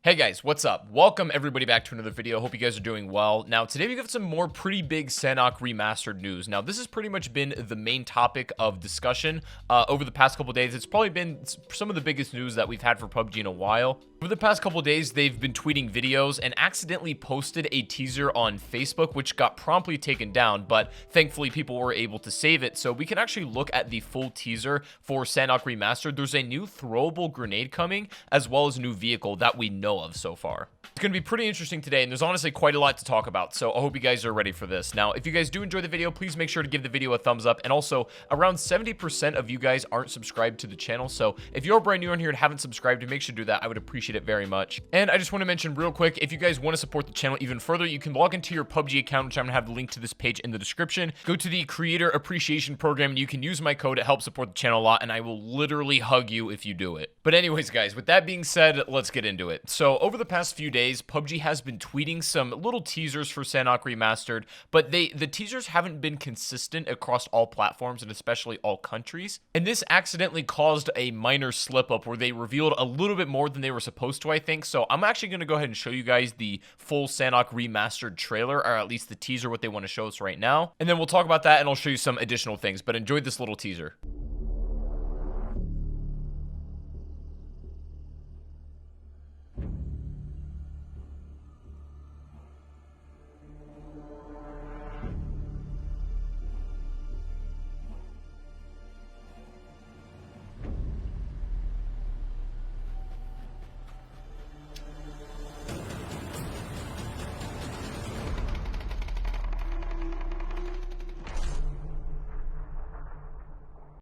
Hey guys, what's up? Welcome everybody back to another video. Hope you guys are doing well. Now, today we got some more pretty big Sanhok remastered news. Now, this has pretty much been the main topic of discussion over the past couple days. It's probably been some of the biggest news that we've had for PUBG in a while. Over the past couple days, they've been tweeting videos and accidentally posted a teaser on Facebook, which got promptly taken down, but thankfully people were able to save it, so we can actually look at the full teaser for Sanhok Remastered. There's a new throwable grenade coming, as well as a new vehicle that we know of so far. It's going to be pretty interesting today, and there's honestly quite a lot to talk about, so I hope you guys are ready for this. Now, if you guys do enjoy the video, please make sure to give the video a thumbs up, and also, around 70% of you guys aren't subscribed to the channel, so if you're brand new on here and haven't subscribed, make sure to do that. I would appreciate it very much. And I just want to mention real quick, if you guys want to support the channel even further, you can log into your PUBG account, which I'm going to have the link to this page in the description. Go to the Creator Appreciation Program, and you can use my code to help support the channel a lot, and I will literally hug you if you do it. But anyways, guys, with that being said, let's get into it. So, over the past few days, PUBG has been tweeting some little teasers for Sanhok Remastered, but the teasers haven't been consistent across all platforms and especially all countries. And this accidentally caused a minor slip-up where they revealed a little bit more than they were supposed to, I think. So I'm actually going to go ahead and show you guys the full Sanhok Remastered trailer, or at least the teaser, what they want to show us right now. And then we'll talk about that, and I'll show you some additional things. But enjoy this little teaser.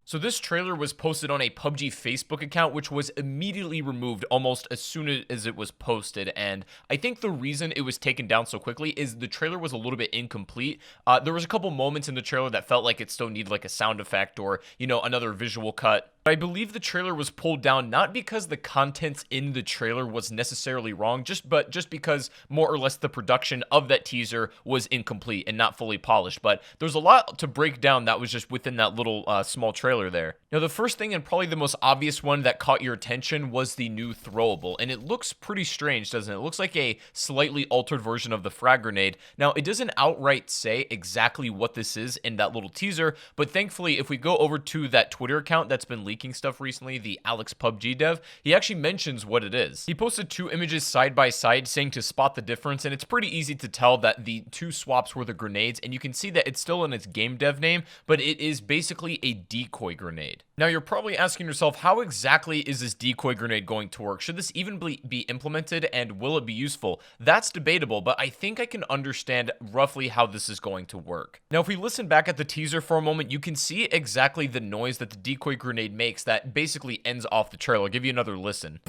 So this trailer was posted on a PUBG Facebook account, which was immediately removed almost as soon as it was posted. And I think the reason it was taken down so quickly is the trailer was a little bit incomplete. There was a couple moments in the trailer that felt like it still needed like a sound effect or, you know, another visual cut. I believe the trailer was pulled down not because the contents in the trailer was necessarily wrong, but just because more or less the production of that teaser was incomplete and not fully polished. But there's a lot to break down that was just within that little small trailer there. Now, the first thing and probably the most obvious one that caught your attention was the new throwable, and it looks pretty strange, doesn't it? It looks like a slightly altered version of the frag grenade. Now, it doesn't outright say exactly what this is in that little teaser, but thankfully, if we go over to that Twitter account that's been leaking stuff recently, the Alex PUBG dev, he actually mentions what it is. He posted two images side by side saying to spot the difference, and it's pretty easy to tell that the two swaps were the grenades, and you can see that it's still in its game dev name, but it is basically a decoy grenade. Now, you're probably asking yourself, how exactly is this decoy grenade going to work? Should this even be implemented, and will it be useful? That's debatable, but I think I can understand roughly how this is going to work. Now, if we listen back at the teaser for a moment, you can see exactly the noise that the decoy grenade makes that basically ends off the trailer. I'll give you another listen.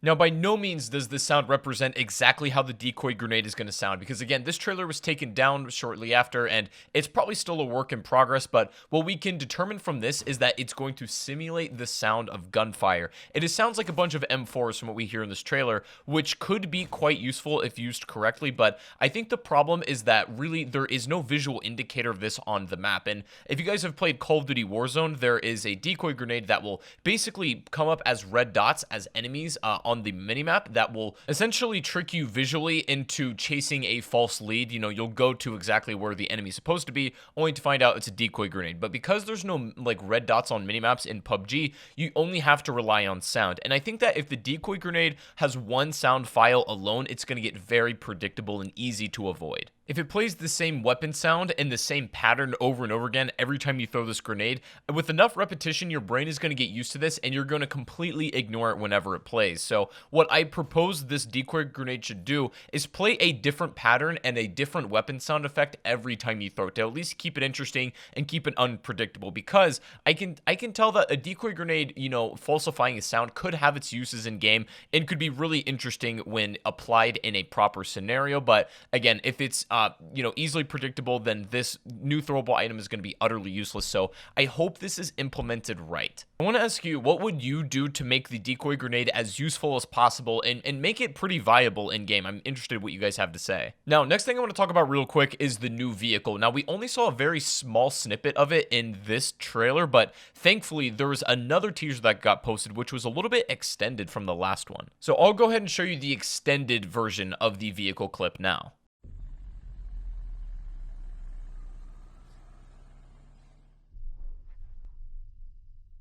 Now, by no means does this sound represent exactly how the decoy grenade is going to sound, because again, this trailer was taken down shortly after, and it's probably still a work in progress, but what we can determine from this is that it's going to simulate the sound of gunfire. It sounds like a bunch of M4s from what we hear in this trailer, which could be quite useful if used correctly, but I think the problem is that really there is no visual indicator of this on the map. And if you guys have played Call of Duty Warzone, there is a decoy grenade that will basically come up as red dots as enemies on the minimap that will essentially trick you visually into chasing a false lead. You know, you'll go to exactly where the enemy's supposed to be, only to find out it's a decoy grenade. But because there's no like red dots on minimaps in PUBG, you only have to rely on sound. And I think that if the decoy grenade has one sound file alone, it's going to get very predictable and easy to avoid. If it plays the same weapon sound and the same pattern over and over again every time you throw this grenade, with enough repetition, your brain is going to get used to this and you're going to completely ignore it whenever it plays. So what I propose this decoy grenade should do is play a different pattern and a different weapon sound effect every time you throw it, to at least keep it interesting and keep it unpredictable, because I can tell that a decoy grenade, you know, falsifying a sound could have its uses in game and could be really interesting when applied in a proper scenario. But again, if it's easily predictable, then this new throwable item is going to be utterly useless. So I hope this is implemented right. I want to ask you, what would you do to make the decoy grenade as useful as possible and make it pretty viable in game? I'm interested in what you guys have to say. Now, next thing I want to talk about real quick is the new vehicle. Now, we only saw a very small snippet of it in this trailer, but thankfully there was another teaser that got posted, which was a little bit extended from the last one. So I'll go ahead and show you the extended version of the vehicle clip now.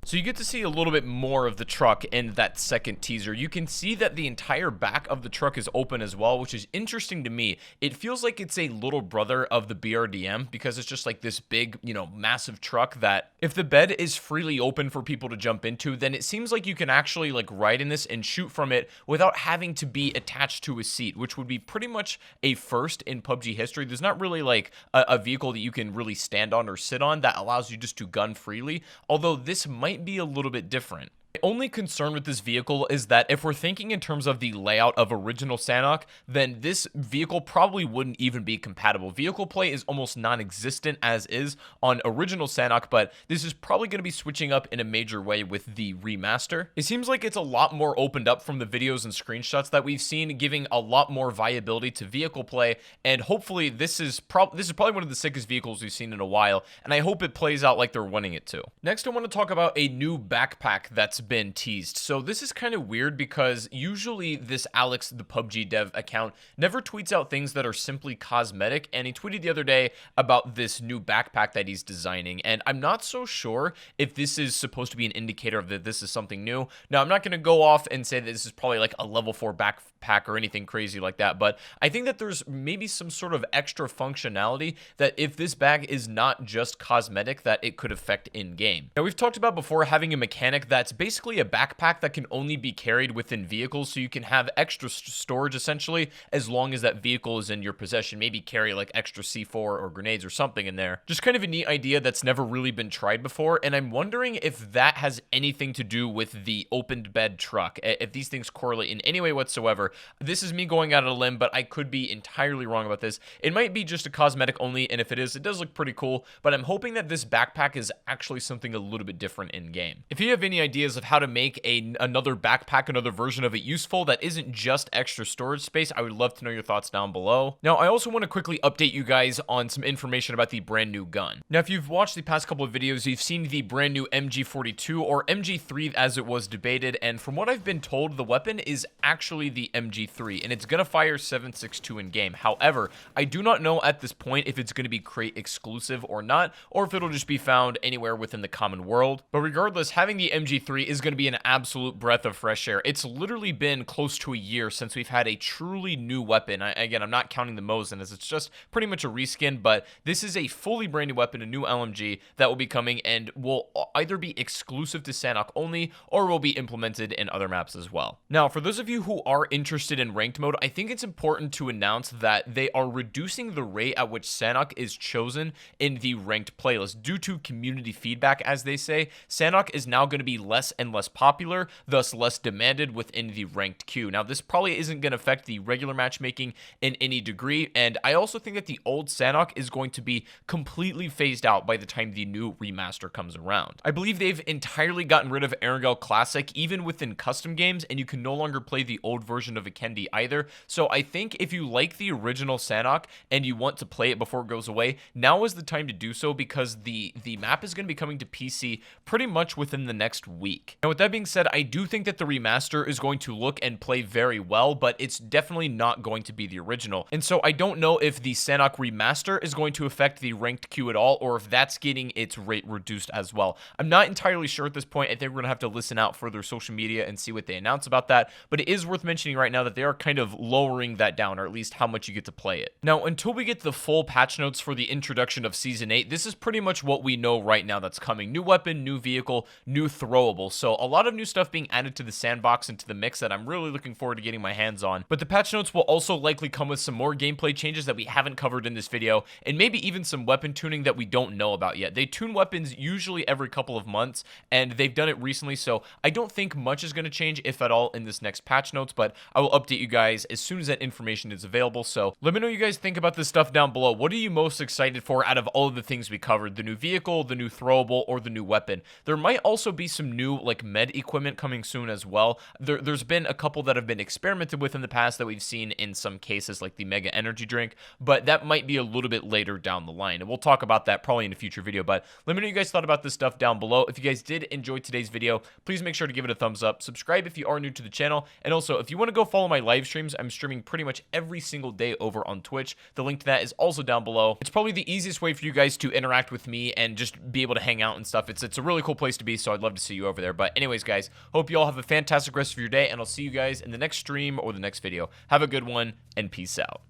So you get to see a little bit more of the truck in that second teaser. You can see that the entire back of the truck is open as well, which is interesting to me. It feels like it's a little brother of the BRDM because it's just like this big, massive truck that if the bed is freely open for people to jump into, then it seems like you can actually like ride in this and shoot from it without having to be attached to a seat, which would be pretty much a first in PUBG history. There's not really like a vehicle that you can really stand on or sit on that allows you just to gun freely, although this might be a little bit different. My only concern with this vehicle is that if we're thinking in terms of the layout of original Sanhok, then this vehicle probably wouldn't even be compatible. Vehicle play is almost non-existent as is on original Sanhok, but this is probably going to be switching up in a major way with the remaster. It seems like it's a lot more opened up from the videos and screenshots that we've seen, giving a lot more viability to vehicle play, and hopefully this is probably one of the sickest vehicles we've seen in a while, and I hope it plays out like they're wanting it to. Next, I want to talk about a new backpack that's been teased. So this is kind of weird because usually this Alex, the PUBG dev account, never tweets out things that are simply cosmetic, and he tweeted the other day about this new backpack that he's designing, and I'm not so sure if this is supposed to be an indicator of that this is something new. Now, I'm not going to go off and say that this is probably like a level 4 backpack or anything crazy like that, but I think that there's maybe some sort of extra functionality that if this bag is not just cosmetic, that it could affect in game. Now, we've talked about before having a mechanic that's basically a backpack that can only be carried within vehicles, so you can have extra storage essentially as long as that vehicle is in your possession. Maybe carry like extra C4 or grenades or something in there. Just kind of a neat idea that's never really been tried before, and I'm wondering if that has anything to do with the opened bed truck, if these things correlate in any way whatsoever. This is me going out on a limb, but I could be entirely wrong about this. It might be just a cosmetic only, and if it is, it does look pretty cool, but I'm hoping that this backpack is actually something a little bit different in game. If you have any ideas of how to make another backpack, another version of it useful that isn't just extra storage space, I would love to know your thoughts down below. Now, I also want to quickly update you guys on some information about the brand new gun. Now, if you've watched the past couple of videos, you've seen the brand new MG42 or MG3 as it was debated, and from what I've been told, the weapon is actually the MG3, and it's going to fire 7.62 in game. However, I do not know at this point if it's going to be crate exclusive or not, or if it'll just be found anywhere within the common world. But regardless, having the MG3 is going to be an absolute breath of fresh air. It's literally been close to a year since we've had a truly new weapon. Again, I'm not counting the Mosin as it's just pretty much a reskin, but this is a fully brand new weapon, a new LMG that will be coming and will either be exclusive to Sanhok only or will be implemented in other maps as well. Now, for those of you who are interested in ranked mode, I think it's important to announce that they are reducing the rate at which Sanhok is chosen in the ranked playlist due to community feedback, as they say. Sanhok is now going to be less and less popular, thus less demanded within the ranked queue. Now, this probably isn't going to affect the regular matchmaking in any degree, and I also think that the old Sanhok is going to be completely phased out by the time the new remaster comes around. I believe they've entirely gotten rid of Erangel Classic, even within custom games, and you can no longer play the old version of Vikendi either. So I think if you like the original Sanhok and you want to play it before it goes away, now is the time to do so, because the map is going to be coming to PC pretty much within the next week. Now, with that being said, I do think that the remaster is going to look and play very well, but it's definitely not going to be the original. And so I don't know if the Sanhok remaster is going to affect the ranked queue at all, or if that's getting its rate reduced as well. I'm not entirely sure at this point. I think we're going to have to listen out for their social media and see what they announce about that, but it is worth mentioning right now that they are kind of lowering that down, or at least how much you get to play it. Now, until we get the full patch notes for the introduction of Season 8, this is pretty much what we know right now that's coming. New weapon, new vehicle, new throwable. So a lot of new stuff being added to the sandbox and to the mix that I'm really looking forward to getting my hands on. But the patch notes will also likely come with some more gameplay changes that we haven't covered in this video, and maybe even some weapon tuning that we don't know about yet. They tune weapons usually every couple of months, and they've done it recently, so I don't think much is going to change, if at all, in this next patch notes, but I will update you guys as soon as that information is available. So let me know what you guys think about this stuff down below. What are you most excited for out of all of the things we covered? The new vehicle, the new throwable, or the new weapon? There might also be some new like med equipment coming soon as well. There's been a couple that have been experimented with in the past that we've seen in some cases, like the mega energy drink, but that might be a little bit later down the line, and we'll talk about that probably in a future video. But let me know what you guys thought about this stuff down below. If you guys did enjoy today's video, please make sure to give it a thumbs up, subscribe if you are new to the channel, and also if you want to go follow my live streams, I'm streaming pretty much every single day over on Twitch. The link to that is also down below. It's probably the easiest way for you guys to interact with me and just be able to hang out and stuff. It's a really cool place to be, so I'd love to see you over there. But anyways, guys, hope you all have a fantastic rest of your day, and I'll see you guys in the next stream or the next video. Have a good one, and peace out.